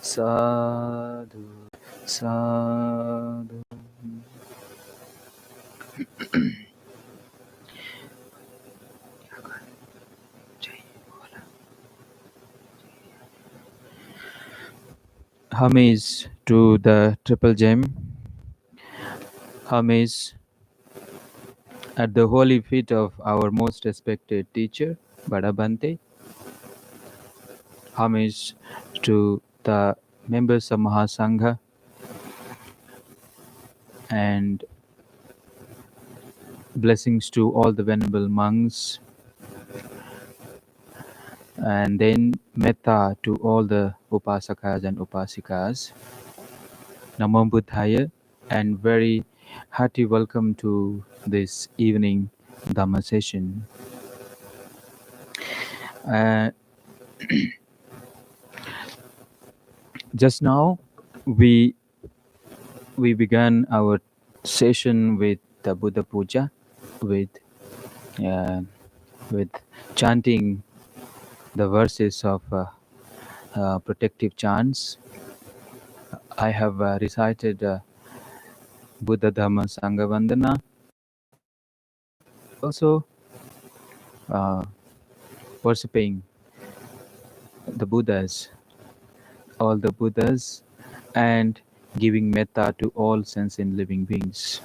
Sadhu, sadhu. Homage to the Triple Gem. Homage at the holy feet of our most respected teacher, Bada Bhante. Homage to the members of Mahasangha and blessings to all the venerable monks, and then metta to all the upasakas and upasikas. Namo Buddhaya, and very hearty welcome to this evening Dhamma session. Uh, just now we began our session with the Buddha Puja, with uh, with chanting the verses of protective chants. I have recited Buddha Dhamma Sangha Vandana. Also uh, worshipping the Buddhas, all the Buddhas, and giving metta to all sentient living beings.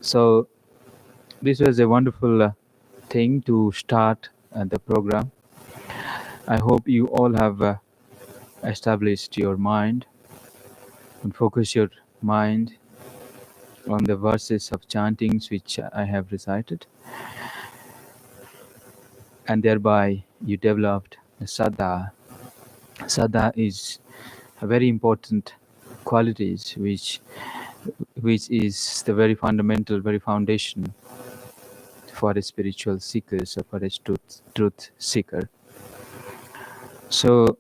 So this was a wonderful thing to start the program. I hope you all have established your mind and focus your mind on the verses of chantings which I have recited, and thereby you developed the saddha. Saddha is a very important qualities which is the very fundamental, very foundation for a spiritual seeker, so for a truth seeker. So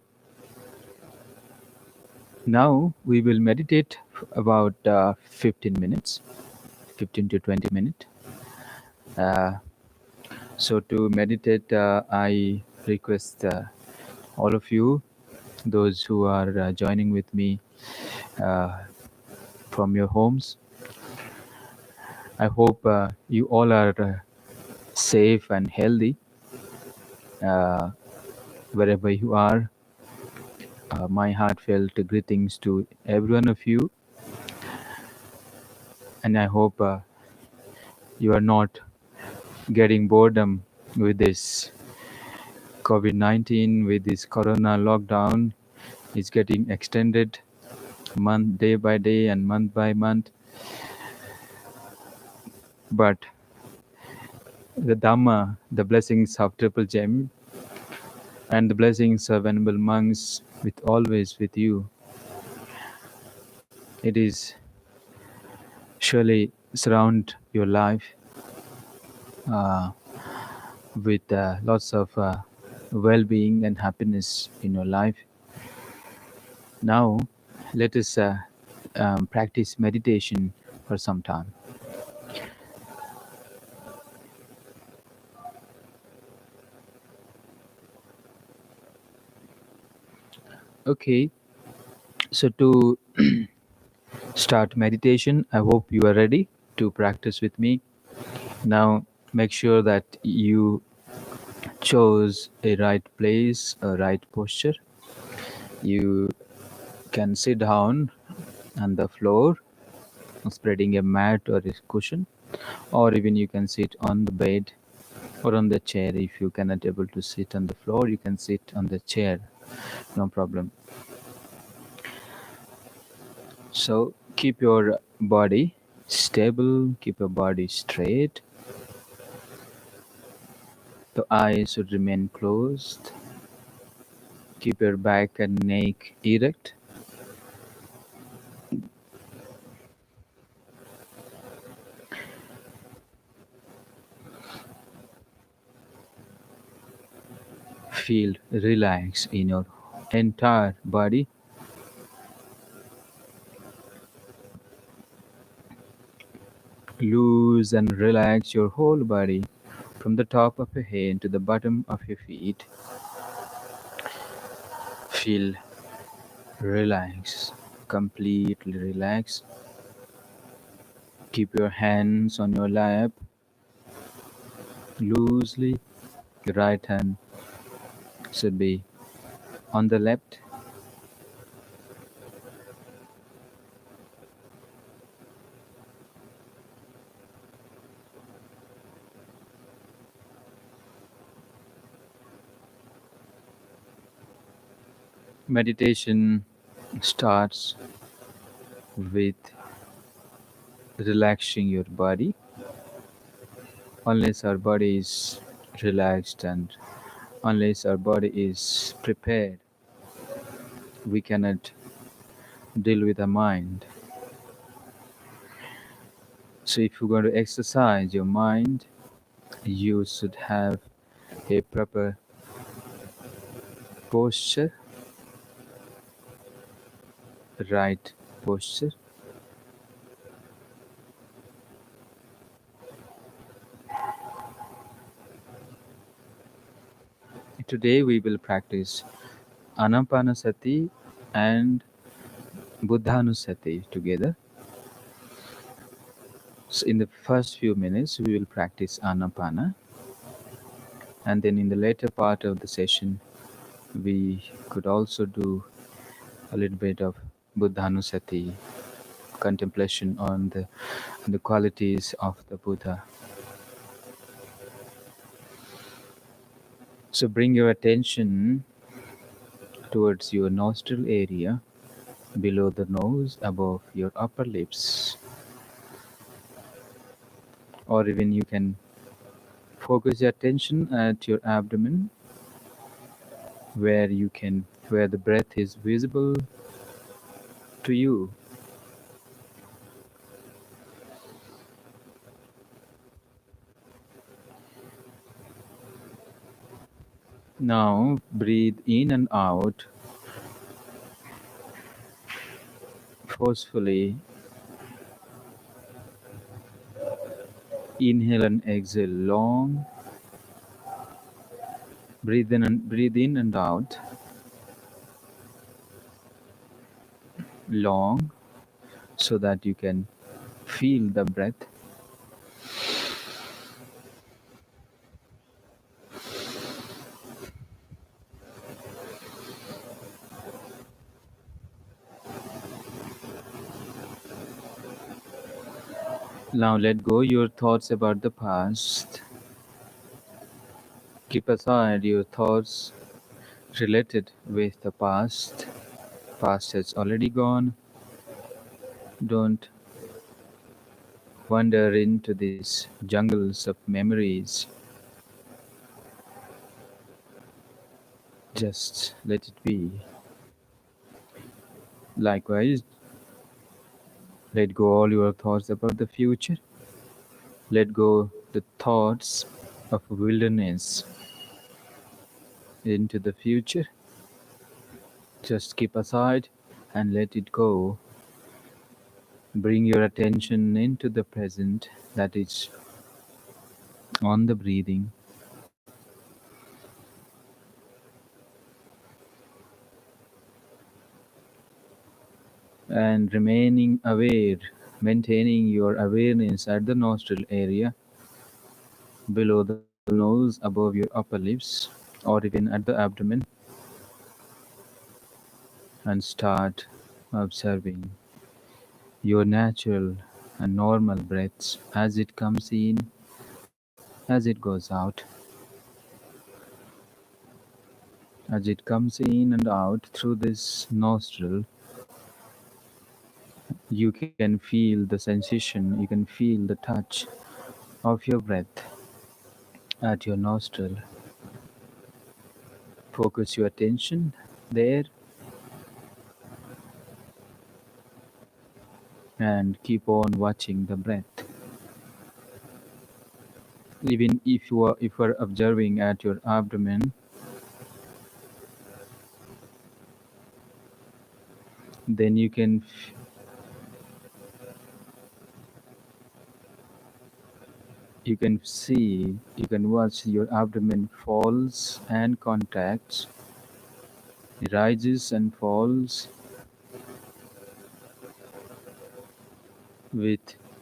now we will meditate about 15 minutes, 15 to 20 minutes. So to meditate, I request all of you, those who are joining with me from your homes. I hope you all are safe and healthy wherever you are. My heartfelt greetings to every one of you, and I hope you are not getting boredom with this COVID-19, with this corona lockdown. It's getting extended day by day and month by month. But the Dhamma, the blessings of Triple Gem, and the blessings of venerable monks always with you, it is surely surround your life with lots of well-being and happiness in your life. Now, let us practice meditation for some time. Okay, so to start meditation, I hope you are ready to practice with me. Now, make sure that you chose a right place, a right posture. You can sit down on the floor, spreading a mat or a cushion, or even you can sit on the bed or on the chair. If you cannot able to sit on the floor, you can sit on the chair, no problem. So keep your body stable, keep your body straight. The eyes should remain closed. Keep your back and neck erect. Feel relaxed in your entire body. Loose and relax your whole body from the top of your head to the bottom of your feet. feel relaxed, completely relaxed. Keep your hands on your lap loosely. The right hand should be on the left. Meditation starts with relaxing your body. Unless our body is relaxed and unless our body is prepared, we cannot deal with the mind. So, if you're going to exercise your mind, you should have a proper posture, right posture. Today, we will practice Anapanasati and Buddhanusati together. So, in the first few minutes, we will practice Anapana, and then in the later part of the session, we could also do a little bit of Buddhanusati, contemplation on the qualities of the Buddha. So bring your attention towards your nostril area, below the nose, above your upper lips, or even you can focus your attention at your abdomen, where the breath is visible to you. Now breathe in and out forcefully. Inhale and exhale long. Breathe in and out long so that you can feel the breath. Now let go your thoughts about the past. Keep aside your thoughts related with the past. Past has already gone. Don't wander into these jungles of memories. Just let it be. Likewise, let go all your thoughts about the future. Let go the thoughts of wilderness into the future. Just keep aside and let it go. Bring your attention into the present, that is on the breathing. And remaining aware, maintaining your awareness at the nostril area, below the nose, above your upper lips, or even at the abdomen, and start observing your natural and normal breaths as it comes in, as it goes out. As it comes in and out through this nostril, you can feel the sensation, you can feel the touch of your breath at your nostril. Focus your attention there and keep on watching the breath. Even if you are observing at your abdomen, then you can see, you can watch your abdomen falls and contracts It rises and falls with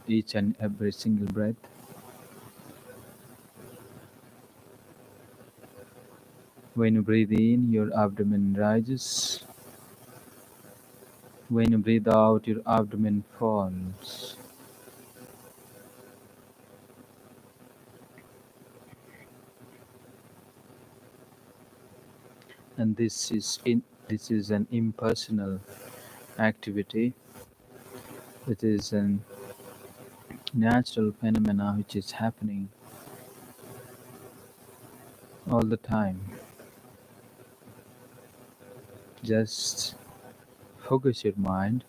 each and every single breath. When you breathe in, your abdomen rises. When you breathe out, your abdomen falls. And this is an impersonal activity. It is a natural phenomena which is happening all the time. Just focus your mind.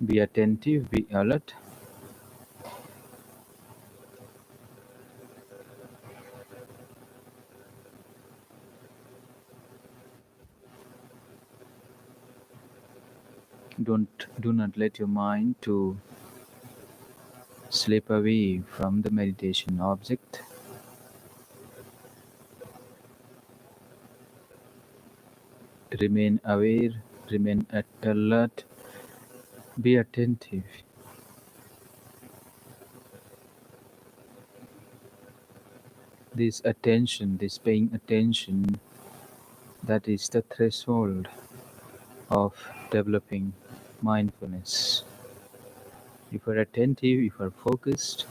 Be attentive, be alert. Do not let your mind to slip away from the meditation object. Remain aware, remain alert, be attentive. This attention, this paying attention, that is the threshold of developing mindfulness. If you are attentive, if you are focused,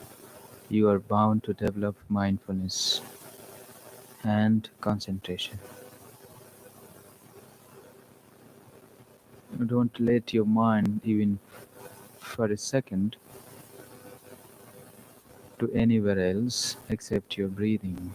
you are bound to develop mindfulness and concentration. Don't let your mind, even for a second, to anywhere else except your breathing.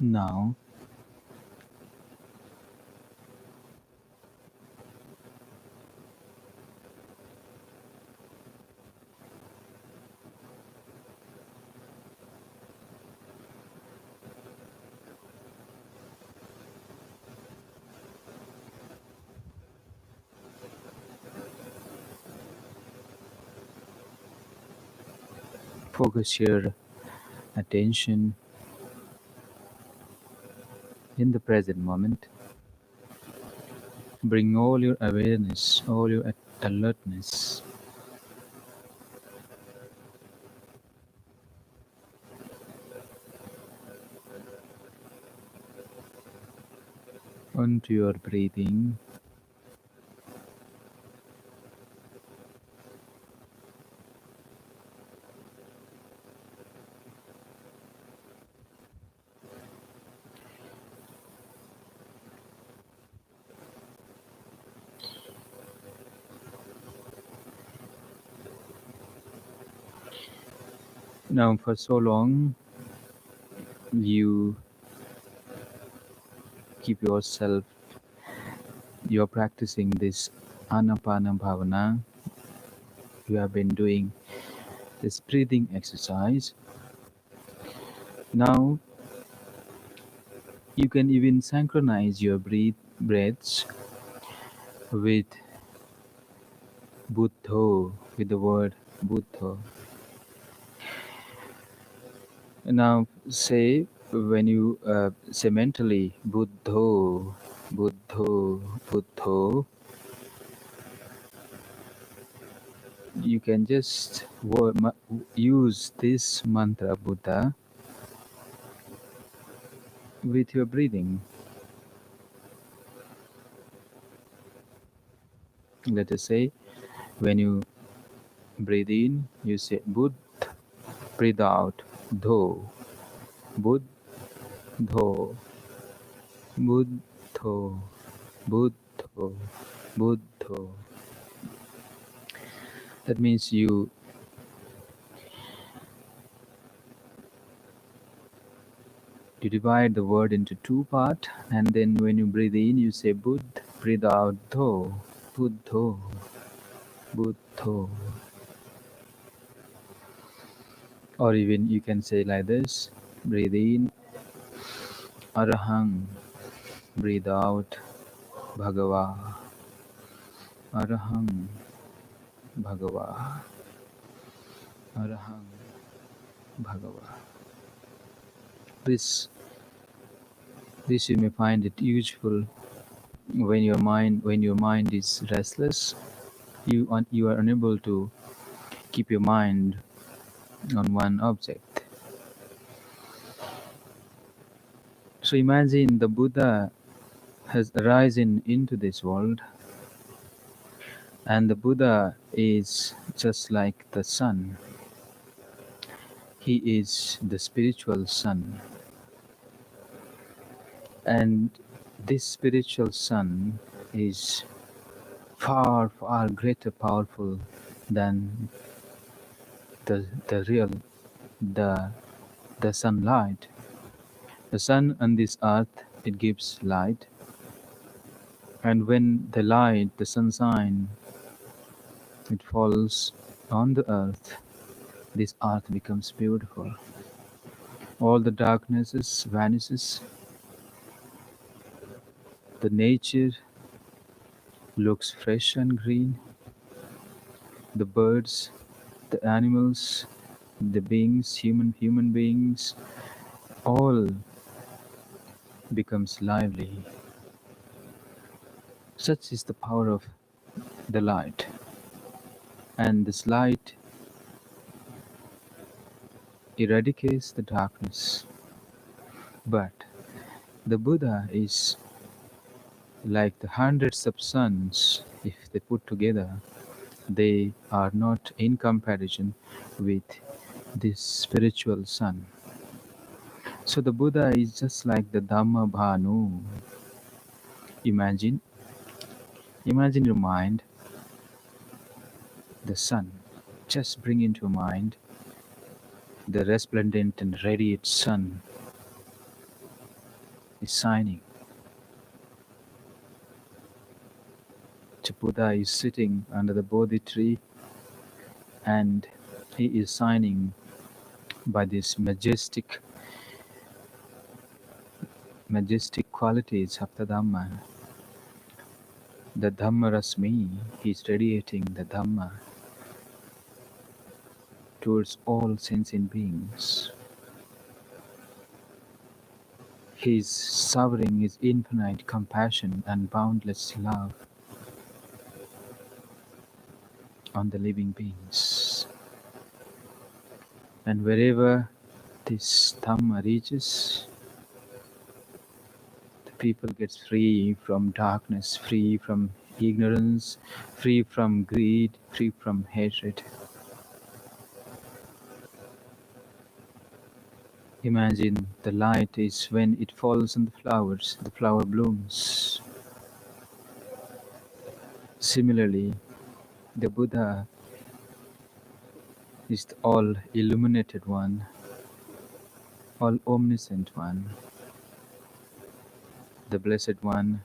Now, focus your attention in the present moment. Bring all your awareness, all your alertness onto your breathing. Now, for so long, you keep yourself, you're practicing this Anapana Bhavana. You have been doing this breathing exercise. Now, you can even synchronize your breaths with Buddho, with the word Buddho. Now, say when you say mentally Buddho, Buddho, Buddho, you can just use this mantra Buddha with your breathing. Let us say when you breathe in, you say Bud, breathe out, Dho, Bud, Dho, Buddho, Buddho, Buddho. That means you divide the word into two parts, and then when you breathe in, you say Bud, breathe out Dho, Buddho, Buddho. Or even you can say like this, breathe in, Arahang, breathe out, Bhagava, Arahang, Bhagava, Arahang, Bhagava. This you may find it useful when your mind is restless. You are unable to keep your mind on one object. So imagine the Buddha has arisen into this world, and the Buddha is just like the sun. He is the spiritual sun. And this spiritual sun is far, far greater powerful than the real, the sunlight. The sun on this earth, it gives light. And when the light, the sunshine, it falls on the earth, this earth becomes beautiful. All the darknesses vanishes. The nature looks fresh and green. The birds, the animals, the beings, human beings, all becomes lively. Such is the power of the light. And this light eradicates the darkness. But the Buddha is like the hundreds of suns. If they put together, they are not in comparison with this spiritual sun. So the Buddha is just like the Dhamma Bhanu. Imagine your mind, the sun. Just bring into your mind the resplendent and radiant sun is shining. The Buddha is sitting under the Bodhi tree, and he is shining by these majestic qualities of the Dhamma. The Dhamma Rasmi, he is radiating the Dhamma towards all sentient beings. He is showering his infinite compassion and boundless love on the living beings. And wherever this Dhamma reaches, people get free from darkness, free from ignorance, free from greed, free from hatred. Imagine the light is when it falls on the flowers, the flower blooms. Similarly, the Buddha is the all illuminated one, all omniscient one. The Blessed One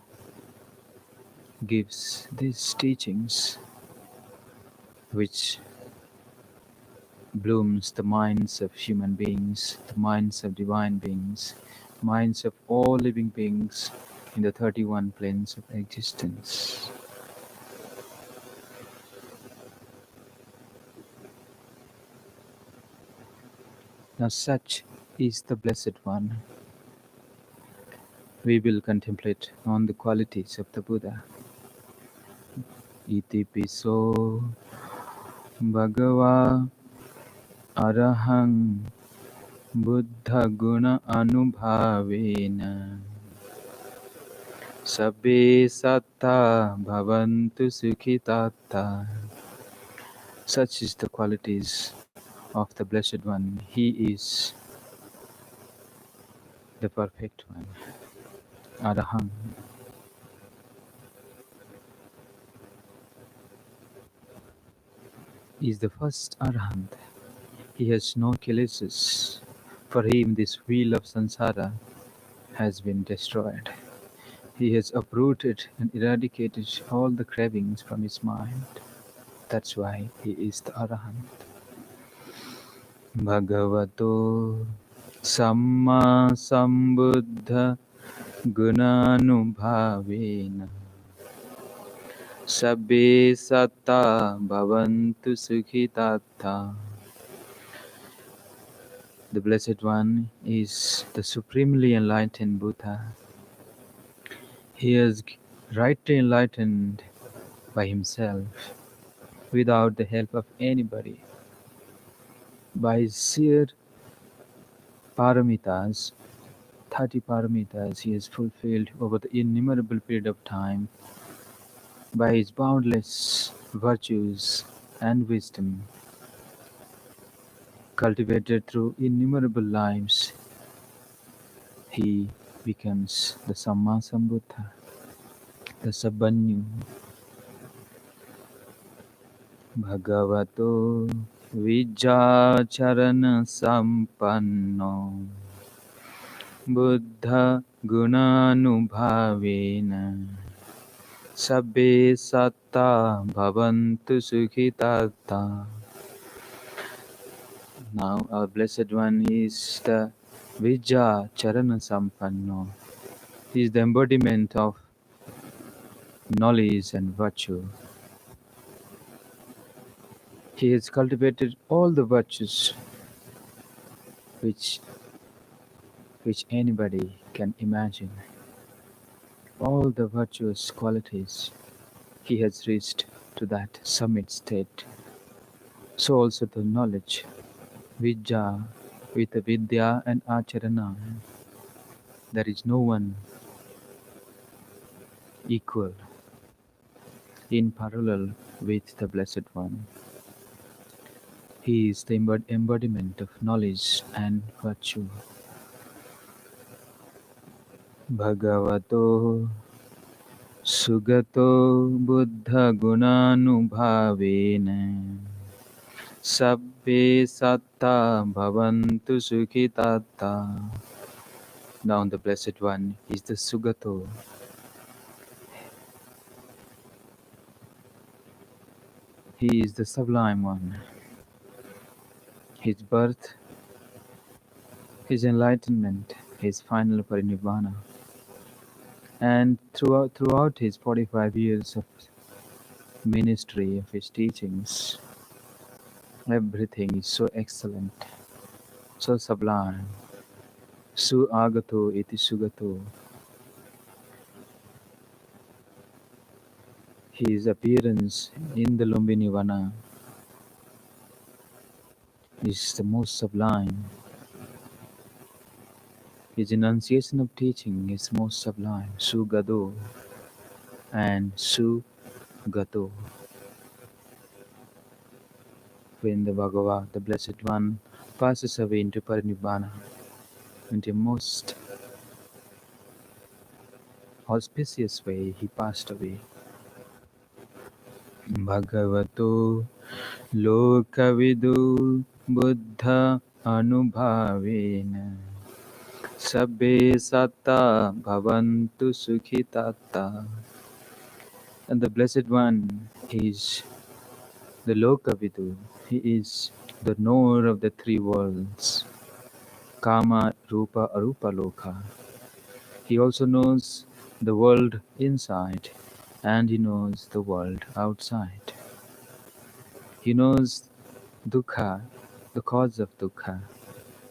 gives these teachings which blooms the minds of human beings, the minds of divine beings, minds of all living beings in the 31 planes of existence. Now such is the Blessed One. We will contemplate on the qualities of the Buddha. Iti piso bhagava arahang buddha guna anubhavena sabbe satta bhavantu sukhitatta. Such is the qualities of the Blessed One. He is the perfect one, Arahant. He is the first Arahant. He has no kilesas. For him this wheel of samsara has been destroyed. He has uprooted and eradicated all the cravings from his mind. That's why he is the Arahant. Bhagavato Samma Sambuddha Gunanubhavena Sabbe Satta Bhavantu Sukhitatta. The Blessed One is the supremely enlightened Buddha. He is rightly enlightened by himself without the help of anybody. By his sheer paramitas, 30 paramitas he has fulfilled over the innumerable period of time. By his boundless virtues and wisdom, cultivated through innumerable lives, he becomes the Samma Sambuddha, the Sabbanyu. Bhagavato Vijjacharana Sampanno Buddha Gunanubhavena Sabbe Satta Bhavantu Sukhitatta. Now our Blessed One is the Vijja Charana Sampanno. He is the embodiment of knowledge and virtue. He has cultivated all the virtues which anybody can imagine. All the virtuous qualities he has reached to that summit state. So also the knowledge, Vijja, with the Vidya and Acharana. There is no one equal, in parallel with the Blessed One. He is the embodiment of knowledge and virtue. Bhagavato Sugato Buddha Gunanubhavena Sabbe Satta Bhavantu Sukhitatta. Now the Blessed One is the Sugato. He is the Sublime One. His birth, his enlightenment, his final parinirvana. And throughout his 45 years of ministry, of his teachings, everything is so excellent, so sublime. Su agato iti sugato. His appearance in the Lumbini Vana is the most sublime. His enunciation of teaching is most sublime, Sugado and Sugato. When the Bhagavad, the Blessed One, passes away into Parinibbana, in the most auspicious way, he passed away. Bhagavato Lokavidu Buddha Anubhavena Sabbe Satta Bhavantu Sukhitata. And the Blessed One is the Lokavidu. He is the knower of the three worlds, Kama, Rupa, Arupa Loka. He also knows the world inside and he knows the world outside. He knows Dukkha, the cause of Dukkha,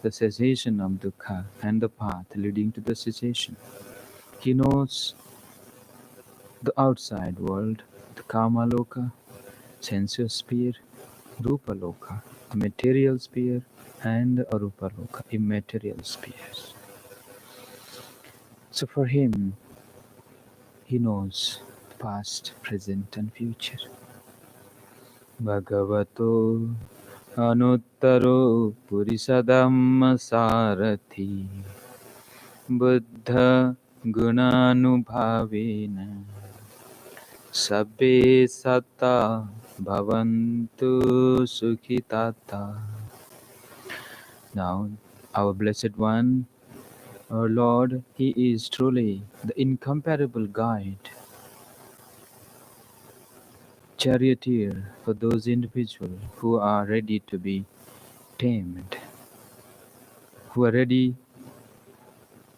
the cessation of Dukkha, and the path leading to the cessation. He knows the outside world, the Kama Loka, sensuous sphere, Rupa Loka, the material sphere, and the Arupa Loka, immaterial spheres. So for him, he knows past, present, and future. Bhagavato Anuttaro Purisadhamma Sarathi Buddha Gunanubhavena Sabbe Satta Bhavantu Sukhitata. Now, our Blessed One, our Lord, He is truly the incomparable guide, charioteer for those individuals who are ready to be tamed, who are ready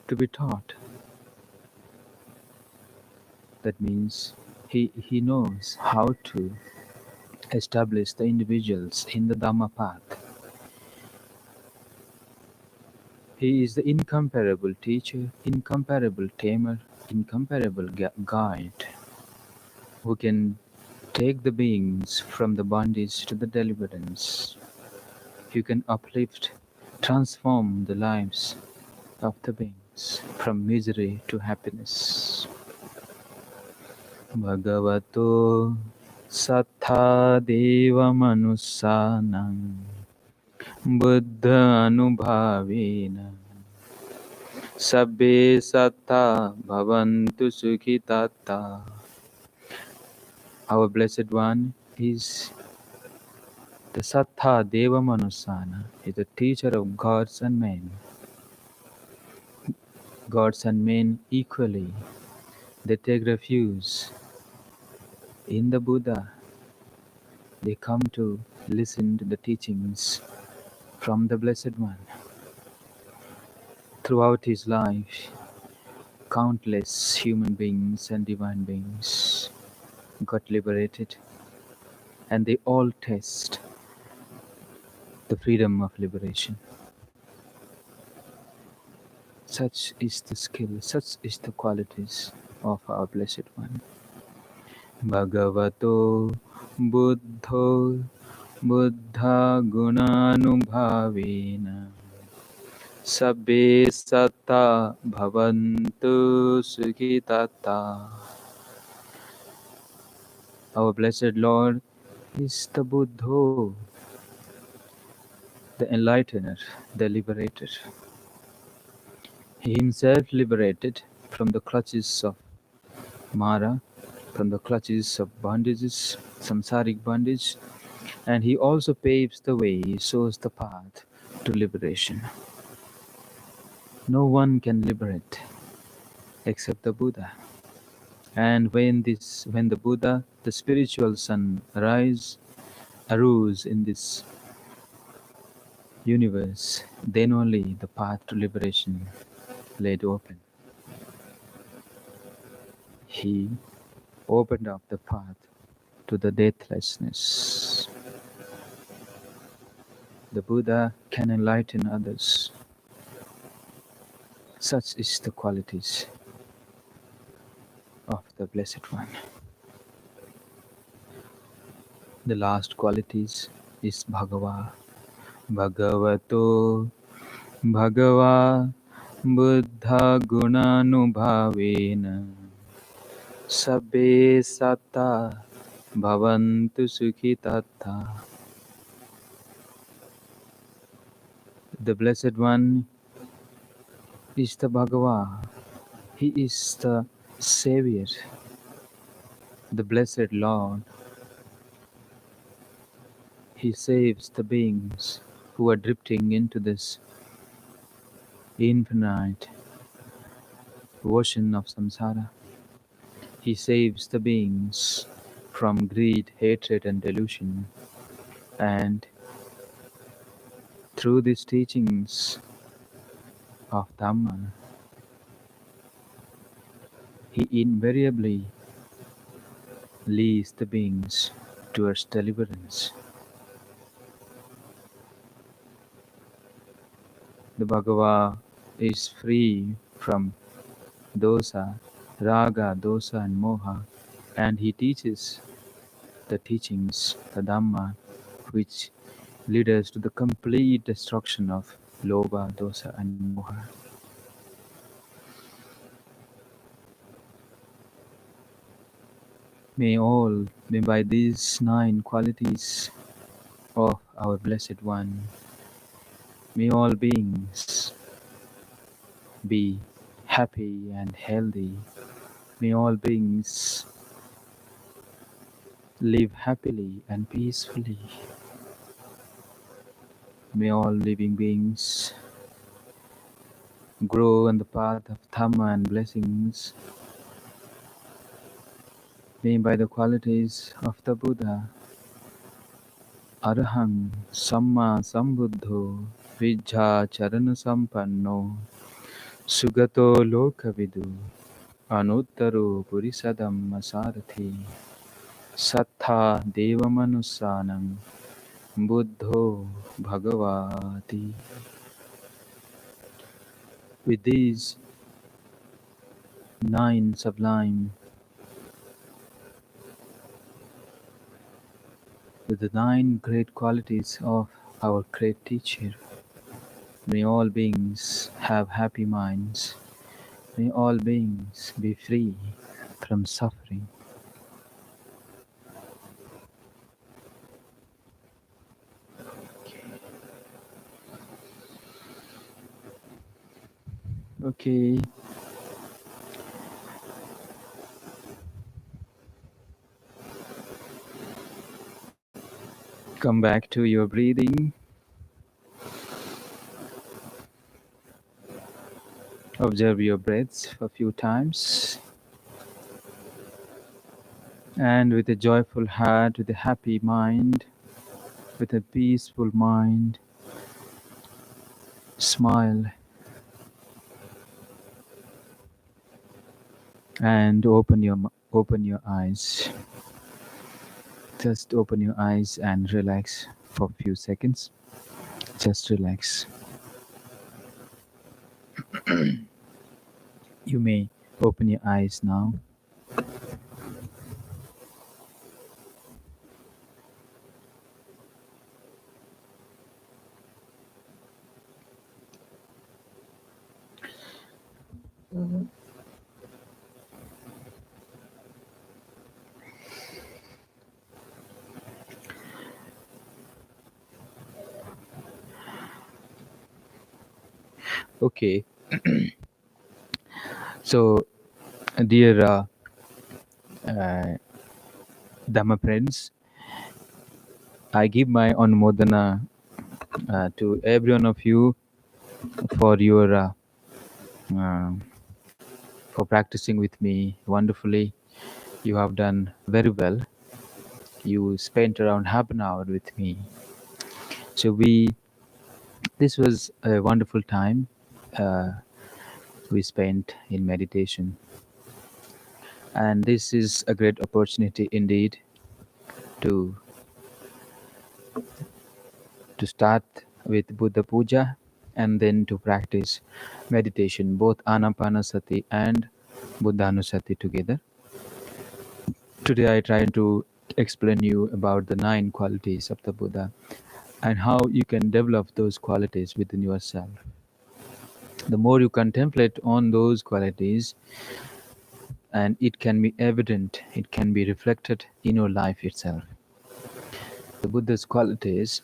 to be taught. That means he knows how to establish the individuals in the Dhamma path. He is the incomparable teacher, incomparable tamer, incomparable guide, who can take the beings from the bondage to the deliverance. Who can uplift, transform the lives of the beings from misery to happiness. Bhagavato Sattha Deva Manusanam Buddha Anubhavena Sabbe Sattha Bhavantu Sukhitata. Our Blessed One is the Sattha Deva Manusana, is the teacher of gods and men. Gods and men equally, they take refuge in the Buddha. They come to listen to the teachings from the Blessed One. Throughout his life, countless human beings and divine beings got liberated, and they all taste the freedom of liberation. Such is the skill, such is the qualities of our Blessed One. Bhagavato Buddho Buddha Gunanubhavena Sabbe Satta Bhavantu Sukhitata. Our Blessed Lord is the Buddha, the enlightener, the liberator. He himself liberated from the clutches of Mara, from the clutches of bondages, samsaric bondage, and he also paves the way, he shows the path to liberation. No one can liberate except the Buddha. And when the Buddha, the spiritual sun, arose in this universe, then only the path to liberation laid open. He opened up the path to the deathlessness. The Buddha can enlighten others. Such is the qualities of the Blessed One. The last qualities is Bhagava. Bhagavato Bhagava Buddha gunanubhavena sabbe satta bhavantu sukhitattha. The Blessed One is the Bhagava. He is the Savior, the Blessed Lord. He saves the beings who are drifting into this infinite ocean of samsara. He saves the beings from greed, hatred, and delusion. And through these teachings of Dhamma, he invariably leads the beings towards deliverance. The Bhagava is free from dosa, raga, dosa, and moha, and he teaches the teachings, the Dhamma, which lead us to the complete destruction of lobha, dosa, and moha. May by these 9 qualities of our Blessed One, may all beings be happy and healthy. May all beings live happily and peacefully. May all living beings grow on the path of Dhamma and blessings. May by the qualities of the Buddha, Arahang Samma Sambuddho Vijja Charana Sampanno Sugato Lokavidu Anuttaro Purisadam Masarathi Sattha Devamanusanam Buddho Bhagavati. With these 9 sublime, with the 9 great qualities of our great teacher, may all beings have happy minds. May all beings be free from suffering. Okay. Come back to your breathing. Observe your breaths a few times. And with a joyful heart, with a happy mind, with a peaceful mind, smile and open your eyes. Just open your eyes and relax for a few seconds. Just relax. You may open your eyes now. Okay. So, dear Dhamma friends, I give my anumodana to every one of you for your for practicing with me wonderfully. You have done very well. You spent around half an hour with me. So this was a wonderful time we spent in meditation. And this is a great opportunity indeed to start with Buddha Puja and then to practice meditation, both Anapanasati and Buddhanusati together. Today I try to explain you about the 9 qualities of the Buddha and how you can develop those qualities within yourself. The more you contemplate on those qualities, and it can be evident, it can be reflected in your life itself. The Buddha's qualities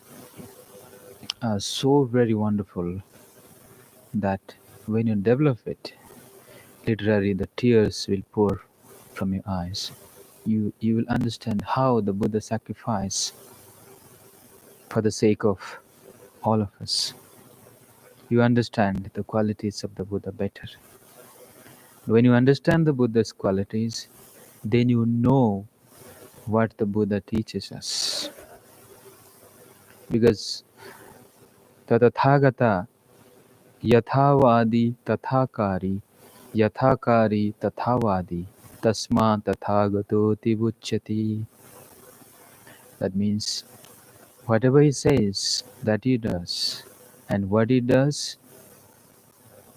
are so very wonderful that when you develop it, literally the tears will pour from your eyes. You will understand how the Buddha sacrificed for the sake of all of us. You understand the qualities of the Buddha better. When you understand the Buddha's qualities, then you know what the Buddha teaches us. Because Tatathagata Yathavadi Tathakari Yathakari Tathavadi Tasma Tathagato Tibuchyati. That means whatever he says, that he does. And what he does,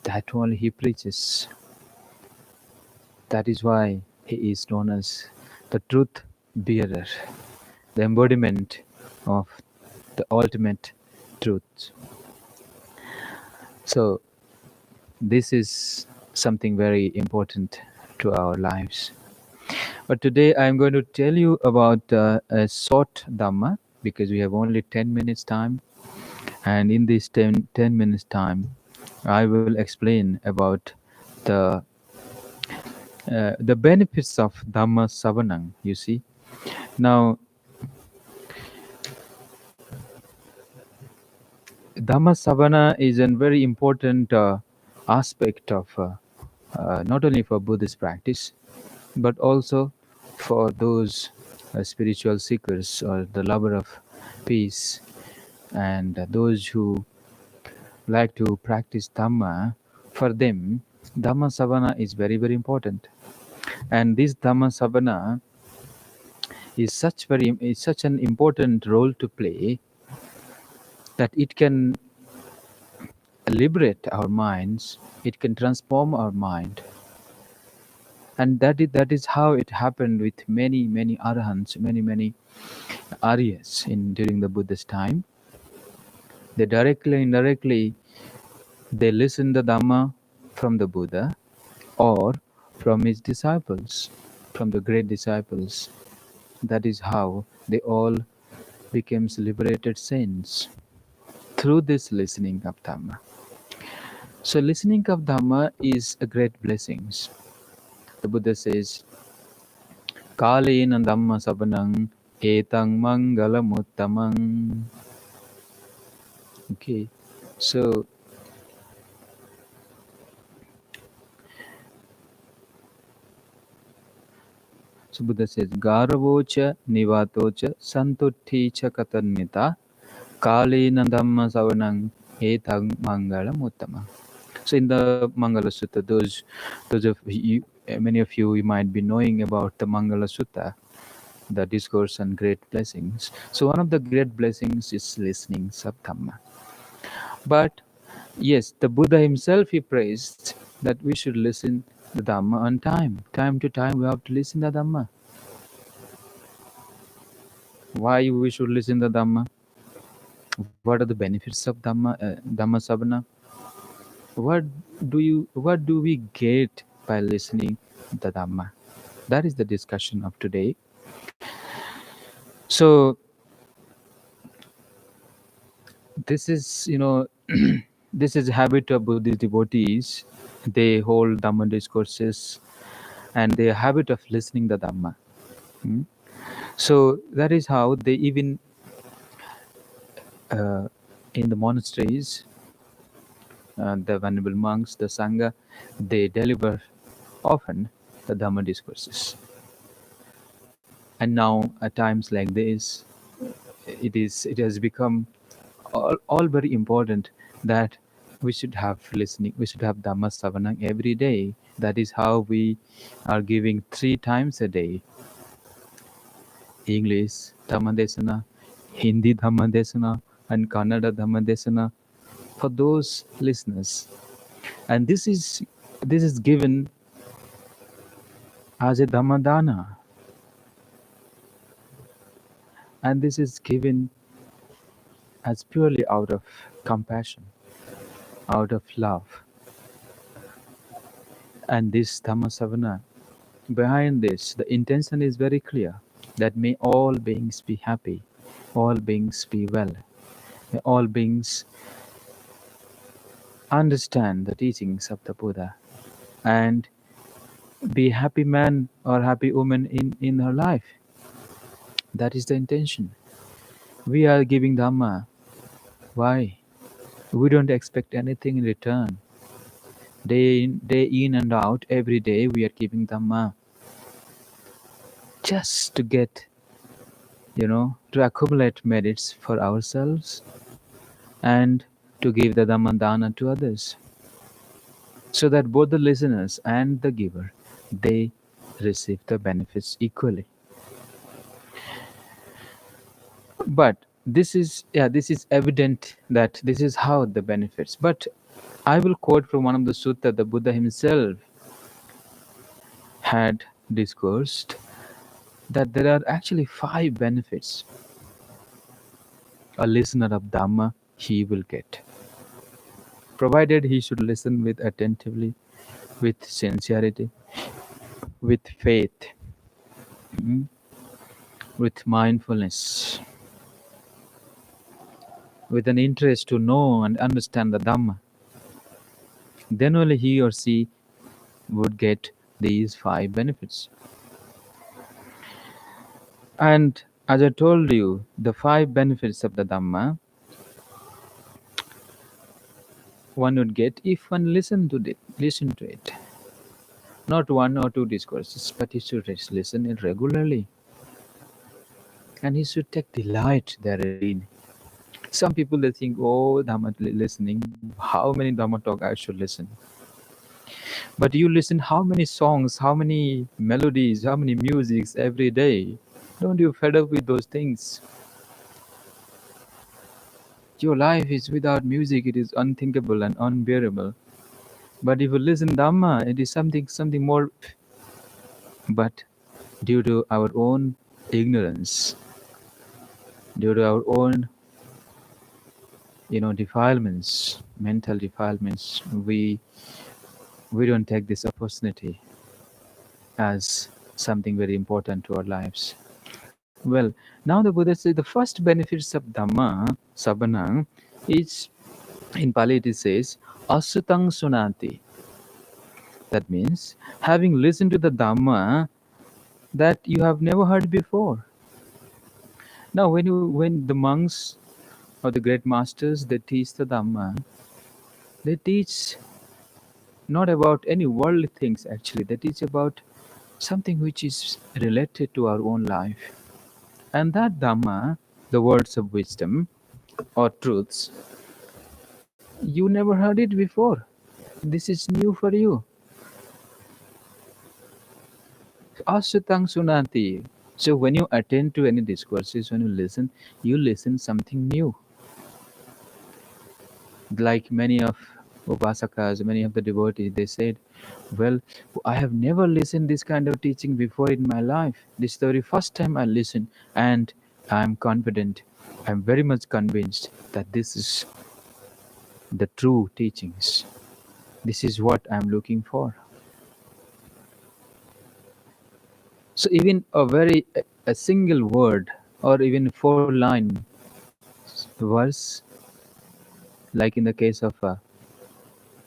that only he preaches. That is why he is known as the truth bearer, the embodiment of the ultimate truth. So this is something very important to our lives. But today I'm going to tell you about a short Dhamma, because we have only 10 minutes time. And in this 10 minutes time, I will explain about the benefits of Dhamma Savanang, you see. Now, Dhamma Savana is a very important aspect of not only for Buddhist practice, but also for those spiritual seekers or the lover of peace, and those who like to practice Dhamma. For them, Dhamma Savana is very, very important. And this Dhamma Savana is such an important role to play that it can liberate our minds, it can transform our mind. And that is how it happened with many, many arahants, many Aryas during the Buddha's time. They directly, indirectly, they listened the Dhamma from the Buddha or from his disciples, from the great disciples. That is how they all became liberated saints, through this listening of Dhamma. So listening of Dhamma is a great blessing. The Buddha says, Kalena Dhamma Savanang Etang Mangalamuttamang. Okay, so Buddha says, Garavocha Nivatocha Santutticha Katannita Kalena Dhamma Savanang Etang Mangalamuttamang. So in the Mangala Sutta, those of you, many of you might be knowing about the Mangala Sutta, the discourse on great blessings. So one of the great blessings is listening of Dhamma. But yes, the Buddha himself, he praised that we should listen the Dhamma on time. Time to time we have to listen the Dhamma. Why we should listen the Dhamma? What are the benefits of Dhamma Savana? What do we get by listening the Dhamma? That is the discussion of today. So this is, this is a habit of Buddhist devotees. They hold Dhamma discourses and their habit of listening the Dhamma. So that is how they even in the monasteries, the venerable monks, the Sangha, they deliver often the Dhamma discourses. And now at times like this, it has become all very important that we should have listening, we should have Dhamma Savanang every day. That is how we are giving 3 times a day. English Dhamma Desana, Hindi Dhamma Desana, and Kannada Dhamma Desana for those listeners. And this is given as a Dhamma Dana. And this is given as purely out of compassion, out of love. And this Dhamma Savana, behind this, the intention is very clear that may all beings be happy, all beings be well, may all beings understand the teachings of the Buddha and be happy man or happy woman in her life. That is the intention. We are giving Dhamma. Why? We don't expect anything in return. Day in and out, every day we are giving Dhamma just to get, to accumulate merits for ourselves and to give the Dhammandana to others, so that both the listeners and the giver, they receive the benefits equally. But this is evident that this is how the benefits. But I will quote from one of the sutta the Buddha himself had discoursed, that there are actually 5 benefits a listener of Dhamma he will get, provided he should listen with attentively, with sincerity, with faith, mm, with mindfulness, with an interest to know and understand the Dhamma. Then only he or she would get these 5 benefits. And as I told you, the 5 benefits of the Dhamma one would get if one listen to it. Not 1 or 2 discourses, but he should listen it regularly. And he should take delight therein. Some people they think, oh, Dhamma listening, how many Dhamma talk I should listen. But you listen how many songs, how many melodies, how many musics every day. Don't you fed up with those things? Your life is without music, it is unthinkable and unbearable. But if you listen Dhamma, it is something more. But due to our own ignorance, due to our own defilements, mental defilements, we don't take this opportunity as something very important to our lives. Well, now the Buddha says the first benefits of Dhamma Sabana is, in Pali it says, Asutang Sunati. That means having listened to the Dhamma that you have never heard before. Now when the monks or the great masters they teach the Dhamma, they teach not about any worldly things actually. They teach about something which is related to our own life. And that Dhamma, the words of wisdom or truths, you never heard it before. This is new for you. Asutang Sunati. So when you attend to any discourses, when you listen something new. Like many of Upasakas, many of the devotees, they said, well, I have never listened this kind of teaching before in my life. This is the very first time I listen, and I'm confident, I'm very much convinced that this is the true teachings. This is what I'm looking for. So even a single word or even 4-line verse, like in the case of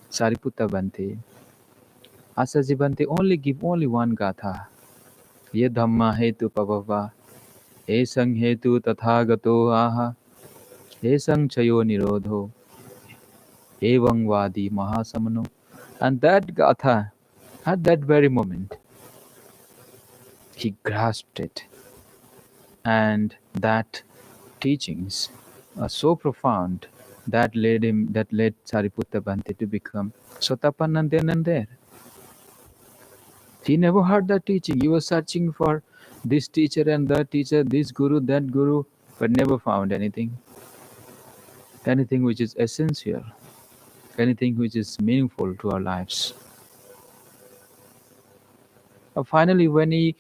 Sariputta Bhante, Asaji Bhante only give only one gatha. Ye dhamma hetu pavava, esang hetu tathagato aha, esang chayo nirodho, evang vadi mahasamano. And that gatha, at that very moment, he grasped it. And that teachings are so profound that led Sariputta Bhante to become Sotapanna then and there. He never heard that teaching. He was searching for this teacher and that teacher, this guru, that guru, but never found anything. Anything which is essential, anything which is meaningful to our lives. Finally, when he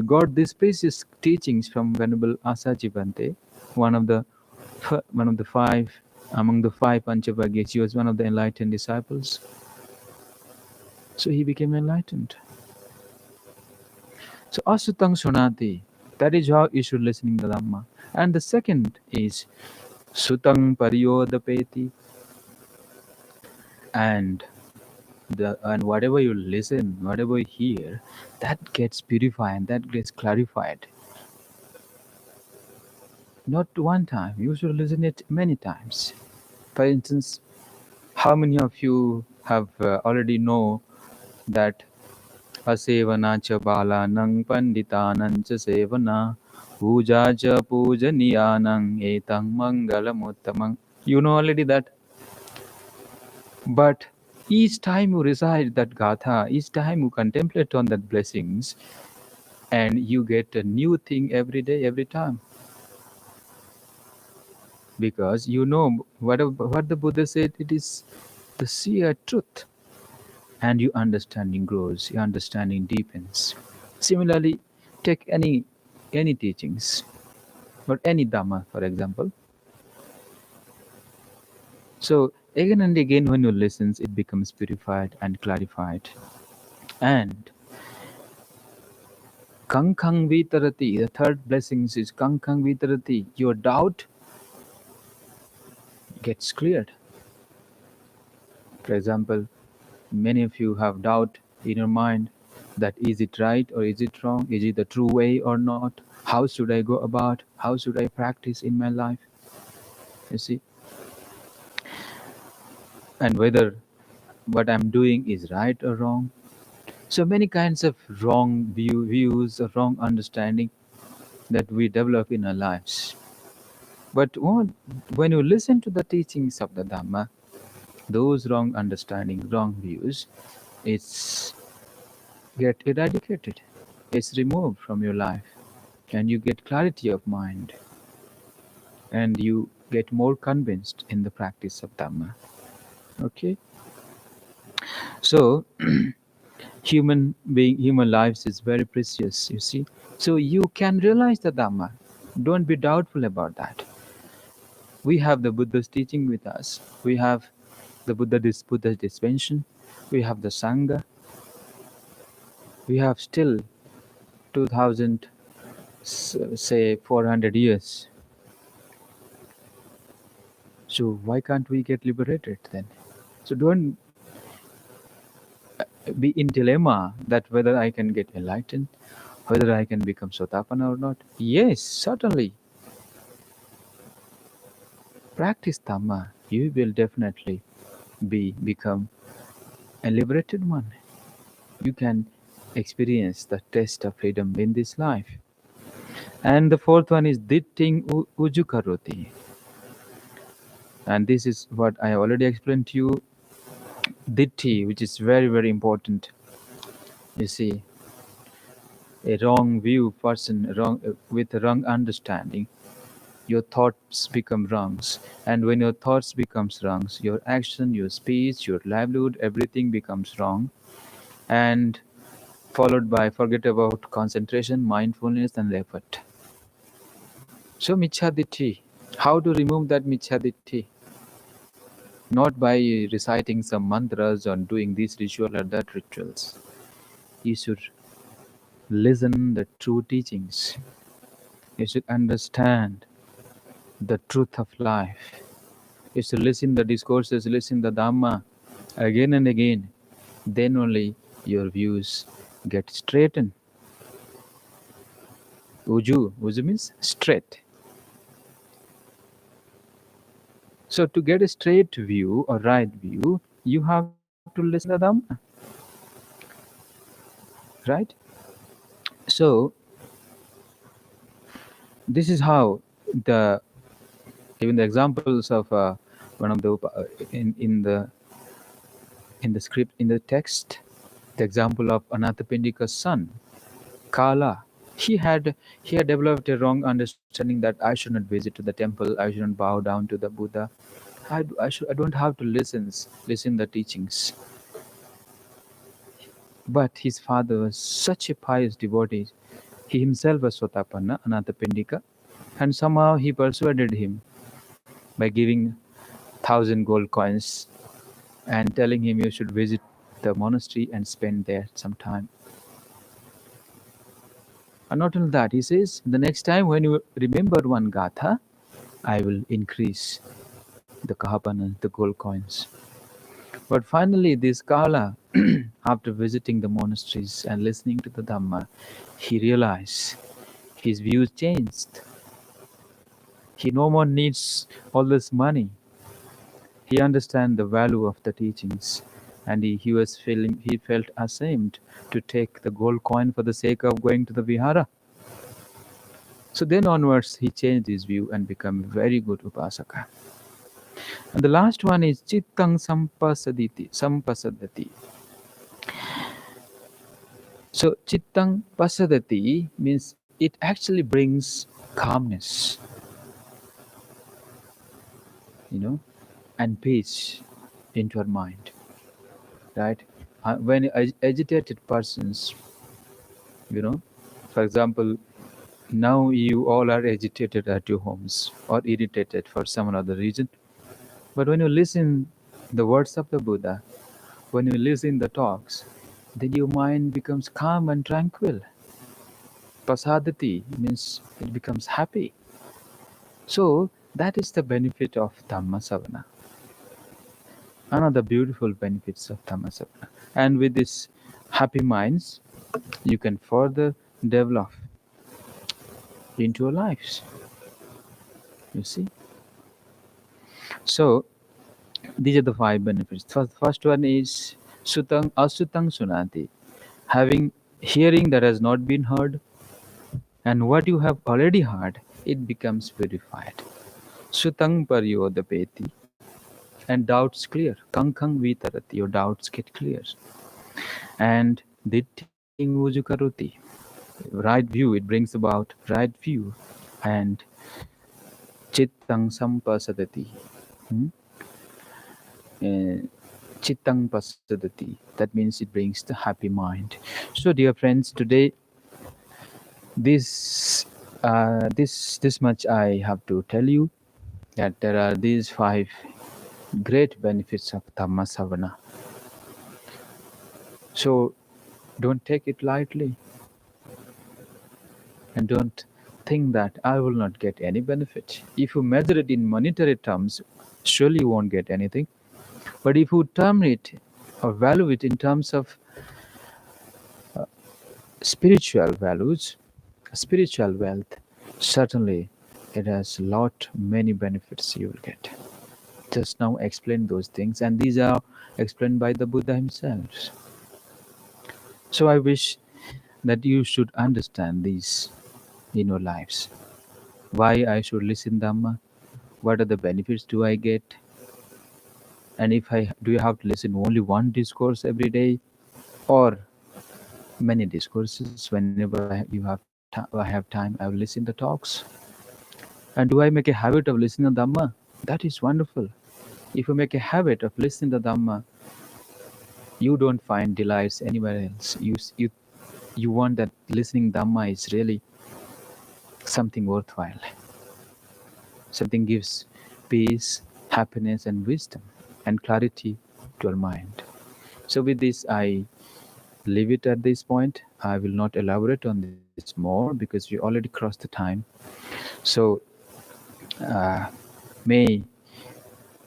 got these precious teachings from Venerable Asaji Bhante, one of the 5 among the 5 Panchavaggas, he was one of the enlightened disciples. So he became enlightened. So asutang sunati, that is how you should listen to the Dhamma. And the second is sutang pariyodapeti, and whatever you listen, whatever you hear, that gets purified, that gets clarified. Not one time, you should listen it many times. For instance, how many of you have already know that asevana cha balanang panditanang cha sevana puja cha pujaniyanang etang mangalam uttamang. You know already that. But each time you recite that gatha, each time you contemplate on that blessings, and you get a new thing every day, every time. Because you know what the Buddha said, it is the sheer truth. And your understanding grows, your understanding deepens. Similarly, take any teachings, or any Dhamma, for example. So again and again when you listen, it becomes purified and clarified. And Kankang Vitarati, the third blessing is Kankang Vitarati. Your doubt gets cleared. For example, many of you have doubt in your mind that is it right or is it wrong? Is it the true way or not? How should I go about? How should I practice in my life? You see? And whether what I'm doing is right or wrong. So many kinds of wrong views or wrong understanding that we develop in our lives. But when you listen to the teachings of the Dhamma, those wrong understandings, wrong views, it's get eradicated. It's removed from your life, and you get clarity of mind, and you get more convinced in the practice of Dhamma. Okay? So human lives is very precious, you see. So you can realize the Dhamma. Don't be doubtful about that. We have the Buddha's teaching with us. We have the Buddha's dispensation. We have the Sangha. We have still 2000, say 400 years. So why can't we get liberated then? So don't be in dilemma that whether I can get enlightened, whether I can become Sotapanna or not. Yes, certainly. Practice Dhamma, you will definitely become a liberated one. You can experience the taste of freedom in this life. And the fourth one is Ditting Ujukaroti. And this is what I already explained to you. Ditti, which is very, very important. You see, a wrong view person, with a wrong understanding, your thoughts become wrongs. And when your thoughts becomes wrongs, your action, your speech, your livelihood, everything becomes wrong. And followed by forget about concentration, mindfulness, and effort. So Michhaditti, how to remove that Michhaditti? Not by reciting some mantras or doing this ritual or that rituals. You should listen the true teachings. You should understand the truth of life. You should listen the discourses, listen the Dhamma again and again. Then only your views get straightened. Uju means straight. So to get a straight view or right view, you have to listen to the Dhamma. Right? So this is how even the examples of one of the in the script, in the text, the example of Anathapindika's son, Kala. He had developed a wrong understanding that I should not visit to the temple, I shouldn't bow down to the Buddha. I don't have to listen the teachings. But his father was such a pious devotee. He himself was Sotapanna, Anathapindika, and somehow he persuaded him by giving 1,000 gold coins and telling him you should visit the the monastery and spend there some time. And not only that, he says, the next time when you remember one gatha, I will increase the kahapanas, the gold coins. But finally, this Kala, after visiting the monasteries and listening to the Dhamma, he realized his views changed. He no more needs all this money. He understands the value of the teachings, and he felt ashamed to take the gold coin for the sake of going to the vihara. So then onwards, he changed his view and became a very good upasaka. And the last one is chittang sampasadati. So chittang pasadati means it actually brings calmness, and peace into our mind, right? When agitated persons, you know, for example, now you all are agitated at your homes or irritated for some other reason. But when you listen the words of the Buddha, when you listen the talks, then your mind becomes calm and tranquil. Pasadati means it becomes happy. So that is the benefit of Dhamma Savana. Another beautiful benefits of Dhamma Savana. And with these happy minds, you can further develop into your lives. You see? So these are the 5 benefits. First one is Sutang Asutang Sunati. Hearing that has not been heard, and what you have already heard, it becomes verified. Sutang Paryodapeti. And doubts clear. Kankang Vitarati. Your doubts get clear. And Ditting Ujukaruti. Right view, it brings about right view. And Chittang Sampasadati. Chittang Pasadati. That means it brings the happy mind. So, dear friends, today this much I have to tell you, that there are these 5 great benefits of Dhamma Savana. So don't take it lightly, and don't think that I will not get any benefit. If you measure it in monetary terms, surely you won't get anything. But if you term it or value it in terms of spiritual values, spiritual wealth, certainly it has many benefits you will get. Just now explain those things, and these are explained by the Buddha himself. So I wish that you should understand these in your lives. Why I should listen Dhamma? What are the benefits do I get? And do you have to listen only one discourse every day, or many discourses? Whenever I have time, I will listen the talks. And do I make a habit of listening to Dhamma? That is wonderful. If you make a habit of listening to Dhamma, you don't find delights anywhere else. You want that listening Dhamma is really something worthwhile. Something gives peace, happiness, and wisdom and clarity to our mind. So with this, I leave it at this point. I will not elaborate on this more because we already crossed the time. So may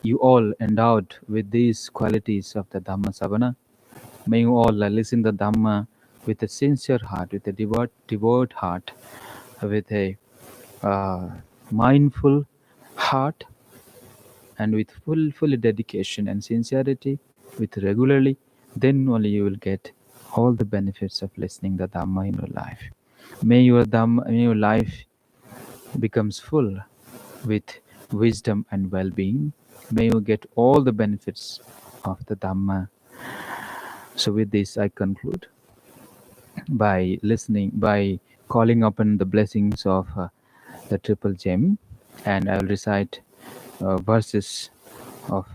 you all endowed with these qualities of the Dhamma Savana. May you all listen to the Dhamma with a sincere heart, with a devout heart, with a mindful heart, and with full dedication and sincerity, with regularly. Then only you will get all the benefits of listening the Dhamma in your life. May your life becomes full with wisdom and well-being. May you get all the benefits of the Dhamma. So with this, I conclude by calling upon the blessings of the Triple Gem, and I will recite verses of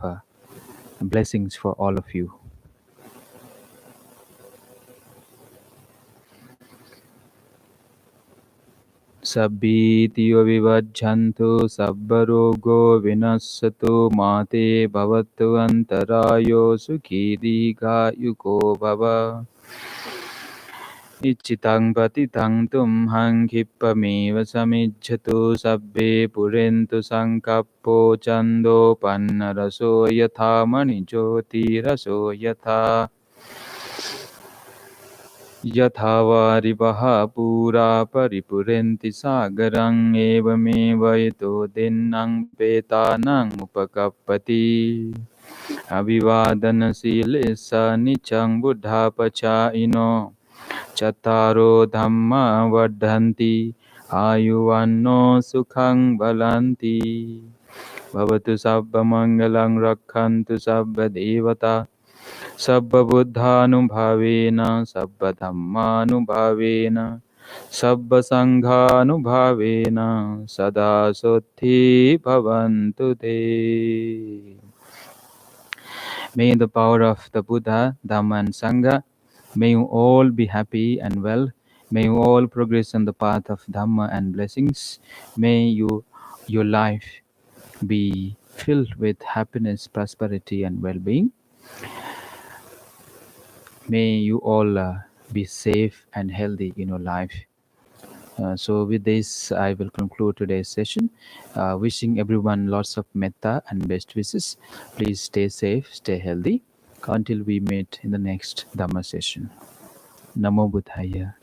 blessings for all of you. Sabbitiyo vivajjantu sabbarogo vinassatu mate bhavatu antarayo sukhi dīghāyuko bhava. Iccitang patitang tumhang khippameva samijjatu sabbe purentu sankappo chando pannaraso yatha manijoti raso yatha Yathavari pura paripurenti sagarang evameva ito dinnang petanang upakappati Abhivadana silesa nichang buddha pachaino Chattaro dhamma vardhanti ayuvanno sukhang balanti Bhavatu sabba mangalang rakhantu sabba devata Sabba buddhanubhavena sabba dhammanubhavena sabba sanghanubhavena sada sothi bhavantu te. May the power of the Buddha, Dhamma and Sangha, may you all be happy and well. May you all progress on the path of Dhamma and blessings. May your life be filled with happiness, prosperity and well-being. May you all be safe and healthy in your life. So with this, I will conclude today's session. Wishing everyone lots of metta and best wishes. Please stay safe, stay healthy. Until we meet in the next Dhamma session. Namo Buddhaya.